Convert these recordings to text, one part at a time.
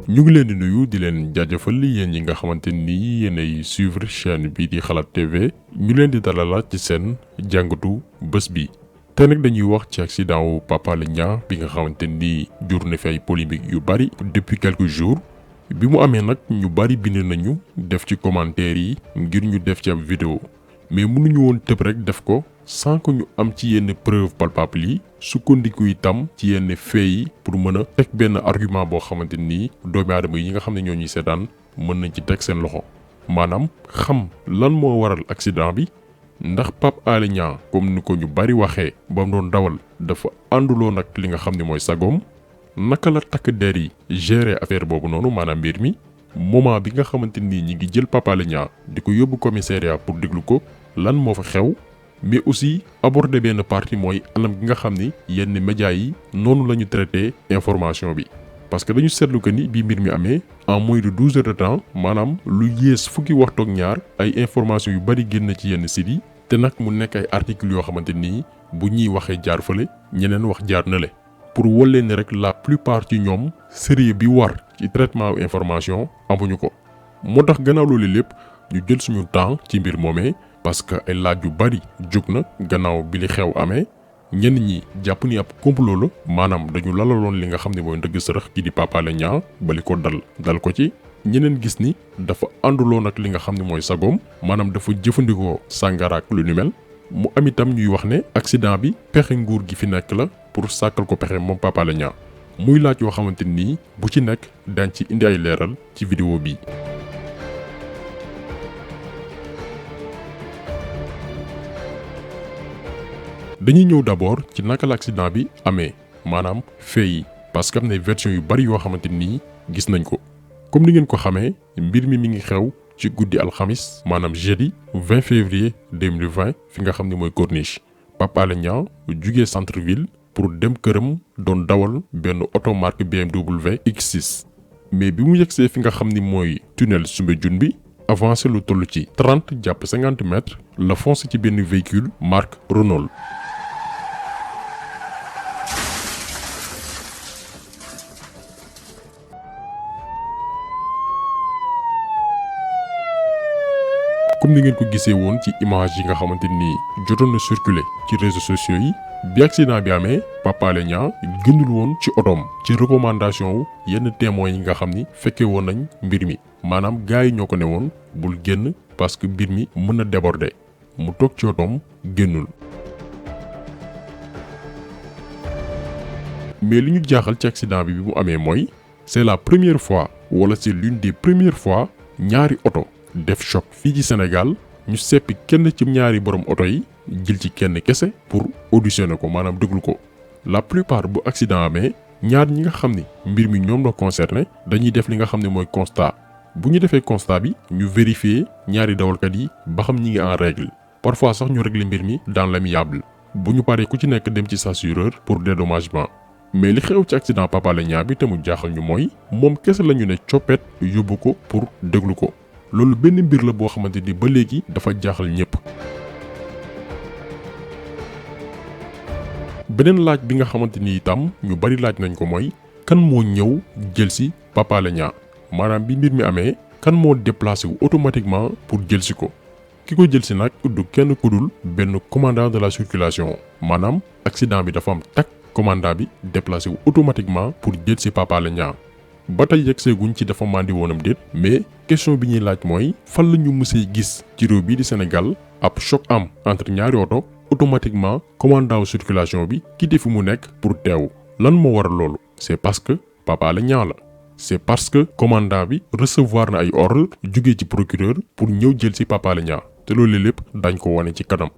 ñu ngi leen di nuyu di leen jaajëfal yéen ñi nga xamante ni yéenay suivre chaîne bii di Xalaat TV ñu leen di dalalaat ci seen jàngatu bés bi. te nag dañuy wax ci accident wu Pape Alé Niang bi nga xamante ni jur na fi ay polémique yu bari depuis quelques jours bi mu amee nag ñu bari bind nañu def ci commentaire yi ngir ñu def ci ab vidéo mais mënuñu woon tëb rek def ko sans que ñu am ci yenn preuve palpable yi sukkandiku itam ci yenn faits yi pour mën a teg benn argument boo xamante ni doomi aadama yi nga xam ne ñoo ñuy seetaan mën nañ ci teg seen loxo maanaam xam lan moo waral accident bi ndax Pape Alé Niang comme ni ko ñu bari waxee ba mu doon dawal dafa ànduloo nag li nga xam ne mooy sagoom naka la takk der yi gérer affaire boobu noonu maanaam mbir mi moment bi nga xamante ni ñi ngi jël Pape Alé Niang di ko yóbbu commissariat pour déglu ko lan moo fa xew mais aussi aborder benn partie mooy anam gi nga xam ni yenn médias yi noonu la ñu traité information bi. parce que dañu seetlu que ni bi mbir mi amee en moins de 12 heures de temps maanaam lu yées fukki waxtu ak ñaar ay information yu bari génn ci yenn sites yi te nag mu nekk ay articles yoo xamante ni bu ñuy waxee jaar fële ñeneen wax jaar na le pour wólle ne rek la plupart ci ñoom sérieux bi war ci traitement information amuñu ko moo tax gannaaw loolu lépp ñu jël suñu temps ci mbir moomee parce que ay laaj yu bari jóg na gannaaw bi li xew amee ñenn ñi jàpp ni ab complot la maanaam dañu lalaloon li nga xam ne mooy ndëgg sërëx ki di Pape Alé Niang ba li ko dal ko ci ñeneen gis ni dafa ànduloon ak li nga xam ne mooy sagoom maanaam dafa jëfandikoo sàngara ak lu ni mel mu am itam ñuy wax ne accident bi pexe nguur gi fi nekk la pour sàkkal ko pexe moom Pape Alé Niang muy laaj yoo xamante nii bu ci nekk daañ ci indi ay leeral ci vidéo bi. dañuy ñëw d'abord ci naka la accident bi amee maanaam fait yi parce que am na version yu bari yoo xamante nii gis nañ ko comme ni ngeen ko xamee mbir mi ngi xew ci guddi alxamis maanaam jeudi 20 février 2020 fi nga xam ne mooy corniche Pape Alé Niang jugee centre ville pour dem këram doon dawal benn auto marque BMW X6 mais bi mu yegsee fi nga xam ni mooy tunnel Soumbédioune bi avancé lu toll ci 30 jàpp 50 mètres la foncé ci benn véhicule marque Renault. comme ni ngeen ko gisee woon ci image yi nga xamante ni jotoon na circuler ci réseaux sociaux yi bi accident bi amee Pape Alé Niang gënul woon ci otoom ci recommandation wu yenn témoins yi nga xam ni fekkee woon nañ mbir mi maanaam gars yi ñoo ko ne woon bul génn parce que mbir mi mën na déborder mu toog ci otoom génnul. mais li ñu jaaxal ci accident bi mu amee mooy c'est la première fois wala c'est l'une des premières fois ñaari oto def choc fii ci Sénégal ñu seppi kenn ci ñaari borom oto yi jël ci kenn kese pour auditionner ko maanaam déglu ko la plupart bu accident amee ñaar ñi nga xam ni mbir mi ñoom la concerné dañuy def li nga xam ne mooy constat bu ñu defee constat bi ñu vérifier ñaari dawalkat yi ba xam ñi ngi en règle parfois sax ñu régler mbir mi dans l'amiable bu ñu paree ku ci nekk dem ci sa assureur pour dédommagement mais li xew ci accident Pape Alé Niang bi te mu jaaxal ñu mooy moom kese la ñu ne coppet yóbbu ko pour déglu ko. loolu benn mbir la boo xamante ni ba léegi dafa jaaxal ñëpp. beneen laaj bi nga xamante ni itam ñu bari laaj nañ ko mooy kan moo ñëw jël si Pape Alé Niang maanaam bi mbir mi amee kan moo déplacé wu automatiquement pour jël si ko ki ko jël si nag du kenn ku dul benn commandant de la circulation maanaam accident bi dafa am tak commandant bi déplacé wu automatiquement pour jël si Pape Alé Niang ba tey yegseeguñ ci dafa màndi woonam déet mais question bi ñuy laaj mooy fan la ñu mësee gis ci réew bii di Sénégal ab choc am entre ñaari oto automatiquement commandant wu circulation bi quitté fi mu nekk pour teew lan moo waral loolu c'est parce que Pape Alé Niang la c'est parce que commandant bi recevoir na ay ordre jugee ci procureur pour ñëw jël ci Pape Alé Niang te loolu lépp dañ ko wane ci kanam.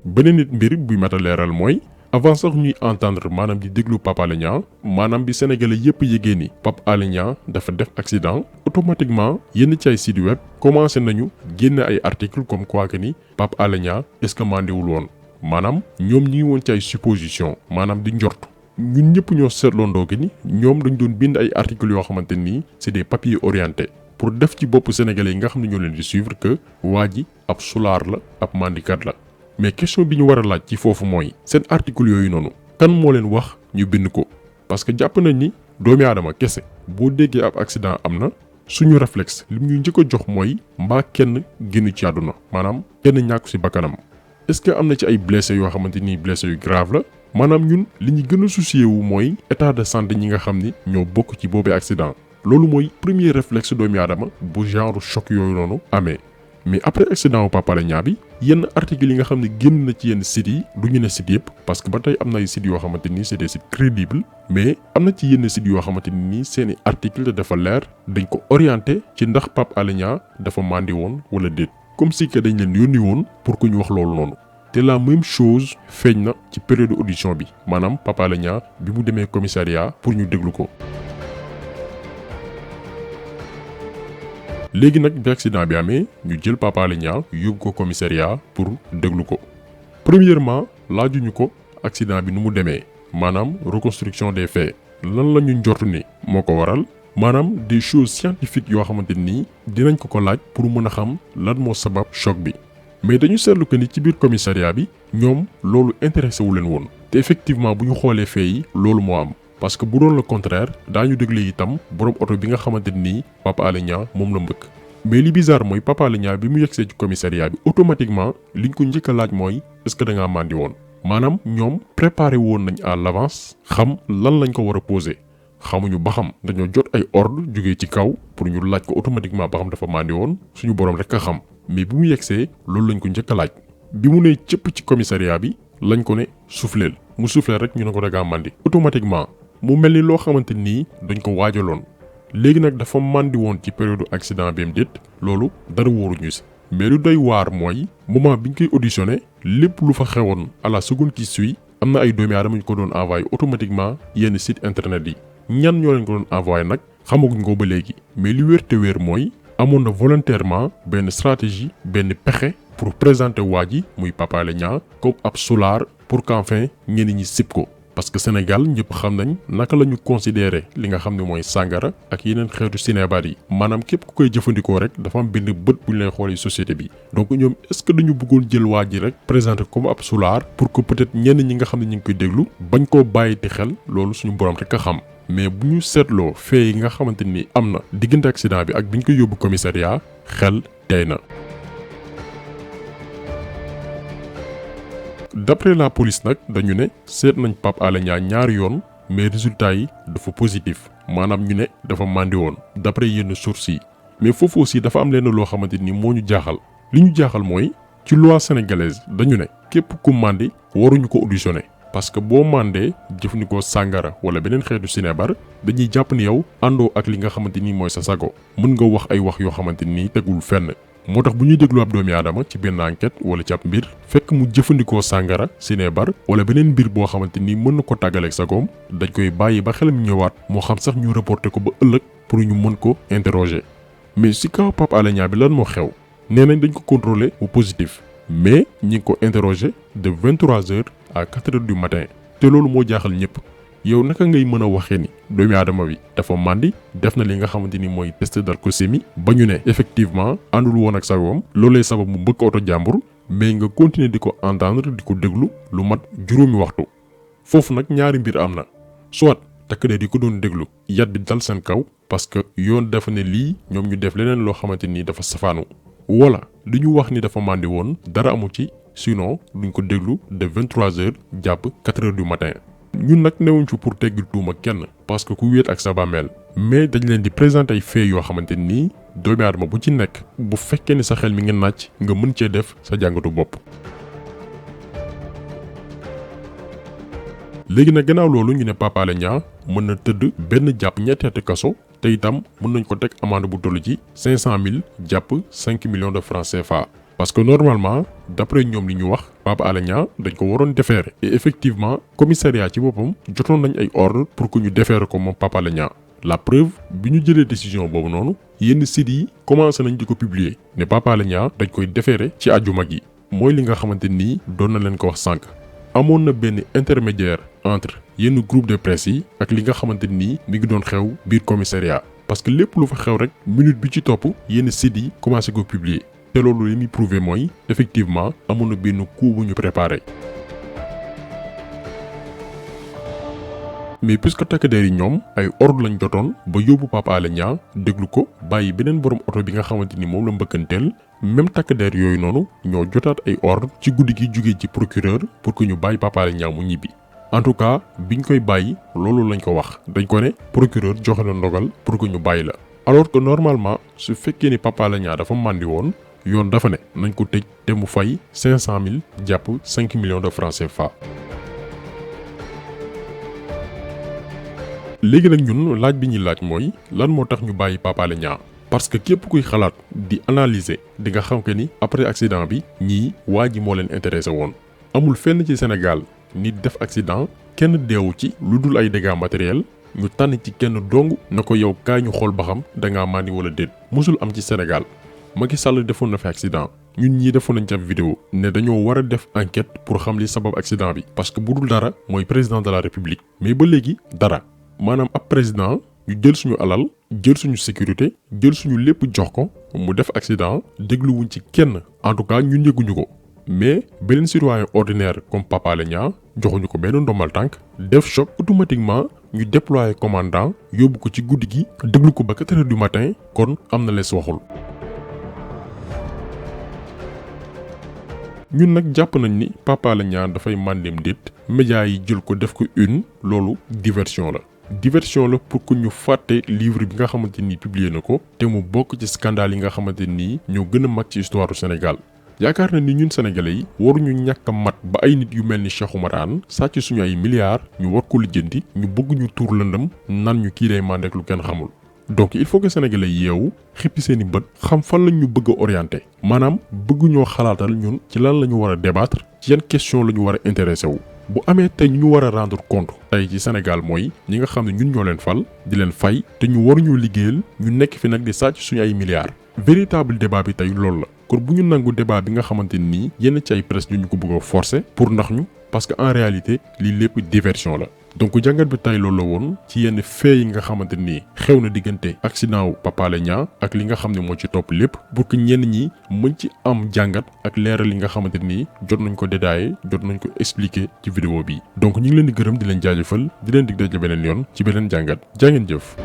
beneen nit mbir buy mat a leeral mooy avant sax ñuy entendre maanaam di déglu Pape Alé Niang maanaam bi sénégalais yépp yégée ni Pape Alé Niang dafa def accident automatiquement yenn ci ay site web commencé nañu génne ay articles comme quoi que ni Pape Alé Niang est-ce que mandiwul woon maanaam ñoom ñi ngi woon ci ay supposition maanaam di njort ñun ñëpp ñoo seetloondoo que ni ñoom dañ doon bind ay articles yoo xamante nii c'est des papiers orientés pour def ci bopp sénégalais yi nga xam ne ñoo leen di suivre que waa ji ab sulaar la ab mandikat la. mais question bi ñu war a laaj ci foofu mooy seen article yooyu noonu kan moo leen wax ñu bind ko parce que jàpp nañ ni doomi aadama kese boo déggee ab accident am na suñu réflexe li ñu njëkk a jox mooy mbaa kenn génn ci àdduna maanaam kenn ñàkku ci bakkanam. est-ce que am na ci ay blessé yoo xamante ni blessé yu grave la maanaam ñun li ñu gën a soucié wu mooy état de santé ñi nga xam ni ñoo bokk ci boobee accident. loolu mooy premier réflexe doomi aadama bu genre choc yooyu noonu amee mais après accident wu Pape Alé Niang bi yenn articles yi nga xam ne génn na ci yenn sites yi du ñu ne sites yëpp parce que ba tey am na ay sites yoo xamante ni c'est des sites crédibles mais am na ci yenn sites yoo xamante ni seeni article dafa leer dañ ko orienté ci ndax Pape Alé Niang dafa màndi woon wala déet comme si que dañ leen yónni woon pour que ñu wax loolu noonu. te la même chose feeñ na ci période audition bi maanaam Pape Alé Niang bi mu demee commissariat pour ñu déglu ko. léegi nag bi accident bi amee ñu jël Pape Alé Niang yóbbu ko commissariat pour déglu ko premièrement laajuñu ko accident bi nu mu demee maanaam reconstruction des faits lan la ñu njort ni moo ko waral maanaam des choses scientifiques yoo xamante nii dinañ ko laaj pour mën a xam lan moo sabab choc bi mais dañu seetlu que ni ci biir commissariat bi ñoom loolu intéressé wu leen woon te effectivement bu ñu xoolee faits yi loolu moo am. parce que bu doon le contraire daañu déglu itam borom oto bi nga xamante ni Pape Alé Niang moom la mbëkk mais li bizarre mooy Pape Alé Niang bi mu yegsee ci commissariat bi automatiquement liñ ko njëkk a laaj mooy est-ce que da ngaa màndi woon maanaam ñoom préparé woon nañ à l'avance xam lan lañ ko war a poser xamuñu ba xam dañoo jot ay ordre jógee ci kaw pour ñu laaj ko automatiquement ba xam dafa màndi woon suñu borom rek a xam mais bi mu yegsee loolu lañ ko njëkk a laaj bi mu nee cëpp ci commissariat bi lañ ko ne souffleel mu souffleel rek ñu ne ko da ngaa màndi automatiquement. mu mel ni loo xamante nii dañ ko waajaloon léegi nag dafa màndi woon ci période accident bi am déet loolu dara wóoruñu si mais lu doy waar mooy moment biñ koy auditionné lépp lu fa xewoon à la seconde qui suit am na ay doomi aadama ñu ko doon envoyé automatiquement yenn site internet yi ñan ñoo leen ko doon envoyé nag xamaguñ ko ba léegi mais li wér te wér mooy amoon na volontairement benn stratégie benn pexe pour présenter waa ji muy Pape Alé Niang comme ab soulard pour qu'enfin ñenn ñi sib ko. parce que Sénégal ñëpp xam nañ naka la ñu considérer li nga xam ne mooy sàngara ak yeneen xeetu sinébar yi maanaam képp ku koy jëfandikoo rek dafa am benn bët bu ñu lay xoolee société bi donc ñoom est-ce que dañu bëggoon jël waa ji rek présenter comme ab soulard pour que peut-être ñenn ñi nga xam ne ñu ngi koy déglu bañ koo bàyyi te xel loolu suñu borom rek a xam mais bu ñu seetloo fee yi nga xamante ni am na diggante accident bi ak bi ñu koy yóbbu commissariat xel tey na. d'après la police nag dañu ne seet nañ Pape Alé Niang ñaari yoon mais résultat yi dafa positif maanaam ñu ne dafa màndi woon d'après yenn sources yi mais foofu aussi dafa am lenn loo xamante ni moo ñu jaaxal li ñu jaaxal mooy ci loi sénégalaise dañu ne képp ku màndi waruñu ko auditionner parce que boo màndee jëfandikoo sàngara wala beneen xeetu sinébar dañuy jàpp ni yow àndoo ak li nga xamante ni mooy sa sago mën nga wax ay wax yoo xamante ni tegul fenn. moo tax bu ñuy déglu ab doomi aadama ci benn enquête wala ci ab mbir fekk mu jëfandikoo sàngara sinébar wala beneen mbir boo xamante ni mën na ko tàggaleeg sagoom dañ koy bàyyi ba xelam ñëwaat moo xam sax ñu reporter ko ba ëllëg pour ñu mën ko interroger mais si kaw Pape Alé Niang bi lan moo xew nee nañ dañ ko contrôler mu positif mais ñi ngi ko interroger de 23h à 4h du matin te loolu moo jaaxal ñëpp yow naka ngay mën a waxee ni doomi aadama bi dafa màndi def na li nga xamante ni mooy test d'alcoolémie ba ñu ne effectivement àndul woon ak sagoom loolee sabab mu mbëkk oto jàmbur mais nga continuer di ko entendre di ko déglu lu mat juróomi waxtu foofu nag ñaari mbir am na soit takk der yi ko doon déglu yat bi dal seen kaw parce que yoon dafa ne lii ñoom ñu def leneen loo xamante ni dafa safaanu wala li ñu wax ni dafa màndi woon dara amu ci sinon duñ ko déglu de 23h jàpp 4h du matin. ñun nag newuñ fi pour teggil tuuma kenn parce que ku wéet ak sa bàmmeel mais dañ leen di présenter ay faits yoo xamante nii doomi aadama bu ci nekk bu fekkee ni sa xel mi nga nàcc nga mën cee def sa jàngatu bopp. léegi nag gannaaw loolu ñu ne Pape Alé Niang mën na tëdd benn jàpp ñetti ati kaso te itam mën nañ ko teg amende bu toll ci 500 000 jàpp 5 millions de francs CFA. parce que normalement d'après ñoom li ñu wax Pape Alé Niang dañ ko waroon déférer et effectivement commissariat ci boppam jotoon nañ ay ordre pour que ñu déférer ko moom Pape Alé Niang la preuve bi ñu jëlee décision boobu noonu yenn sites yi commencé nañ di ko publier ne Pape Alé Niang dañ koy déférer ci àjjuma gi mooy li nga xamante nii doon na leen ko wax sànq amoon na benn intermédiaire entre yenn groupe de presse yi ak li nga xamante nii mi ngi doon xew biir commissariat parce que lépp lu fa xew rek minute bi ci topp yenn sites yi commencé ko publier te loolu li muy prouver mooy effectivement amoon na benn coup bu ñu préparé. mais puisque takk der yi ñoom ay ordre lañ jotoon ba yóbbu Pape Alé Niang déglu ko bàyyi beneen borom oto bi nga xamante ni moom la mbëkkanteel même takk der yooyu noonu ñoo jotaat ay ordre ci guddi gi jugee ci procureur pour que ñu bàyyi Pape Alé Niang mu ñibbi. en tout cas biñ koy bàyyi loolu lañ ko wax dañ ko ne procureur joxe na ndogal pour que ñu bàyyi la alors que normalement su fekkee ni Pape Alé Niang dafa màndi woon yoon dafa ne nañ ko tëj te mu fay 500 000 jàpp 5 millions de francs CFA. léegi nag ñun laaj bi ñuy laaj mooy lan moo tax ñu bàyyi Pape Alé Niang parce que képp kuy xalaat di analyser di nga xam que ni après accident bi ñii waa ji moo leen intéressé woon amul fenn ci Sénégal nit def accident kenn deewu ci lu dul ay dégâts matériels ñu tànn ci kenn dong na ko yow kaay ñu xool ba xam dangaa màndi wala déet mosul am ci Sénégal. Macky Sall defoon na fi accident ñun ñii defoon nañ ci ab vidéo ne dañoo war a def enquête pour xam li sabab accident bi parce que bu dul dara mooy président de la république mais ba léegi dara maanaam ab président ñu jël suñu alal jël suñu sécurité jël suñu lépp jox ko mu def accident dégluwuñ ci kenn en tout cas ñun yëguñu ko mais beneen citoyen ordinaire comme Pape Alé Niang joxuñu ko benn ndombal tànk def choc automatiquement ñu déployer commandant yóbbu ko ci guddi gi déglu ko ba 4 heures du matin kon am na lees waxul. ñun nag jàpp nañ ni Pape Alé Niang dafay màndeem déet médias yi jël ko def ko une loolu diversion la pour que ñu fàtte livre bi nga xamante ni publié na ko te mu bokk ci scandale yi nga xamante ni ñoo gën a mag ci histoire du Sénégal. yaakaar na ni ñun sénégalais yi waruñu ñàkk a mat ba ay nit yu mel ni Cheikh Oumar Anne sàcc suñu ay milliards ñu war ko lijjanti ñu bëgg ñu tuur lëndëm nan ñu kii day màndeek lu kenn xamul. donc il faut que sénégalais yeewu xippi seeni bët xam fan lañ ñu bëgg a orienté maanaam bëgg ñoo xalaatal ñun ci lan la ñu war a débattre ci yan question la ñu war a intéressé wu. bu amee tey ñu war a rendre compte tey ci Sénégal mooy ñi nga xam ne ñun ñoo leen fal di leen fay te ñu waruñoo liggéeyal ñu nekk fi nag di sàcc suñu ay milliards. véritable débat bi tey loolu la kon bu ñu nangu débat bi nga xamante nii yenn ci ay presse ñu ko bëgg a forcer pour nax ñu parce que en réalité lii lépp diversion la. donc jàngat bi tey loolu la woon ci yenn fee yi nga xamante nii xew na diggante accident wu Pape Alé Niang ak li nga xam ne moo ci topp lépp pour que ñenn ñi mën ci am jàngat ak leeral li nga xamante nii jot nañ ko détaillé jot nañ ko expliqué ci vidéo bi donc ñu ngi leen di gërëm di leen jaajëfal di leen dig daje beneen yoon ci beneen jàngat jaa ngeen jëf.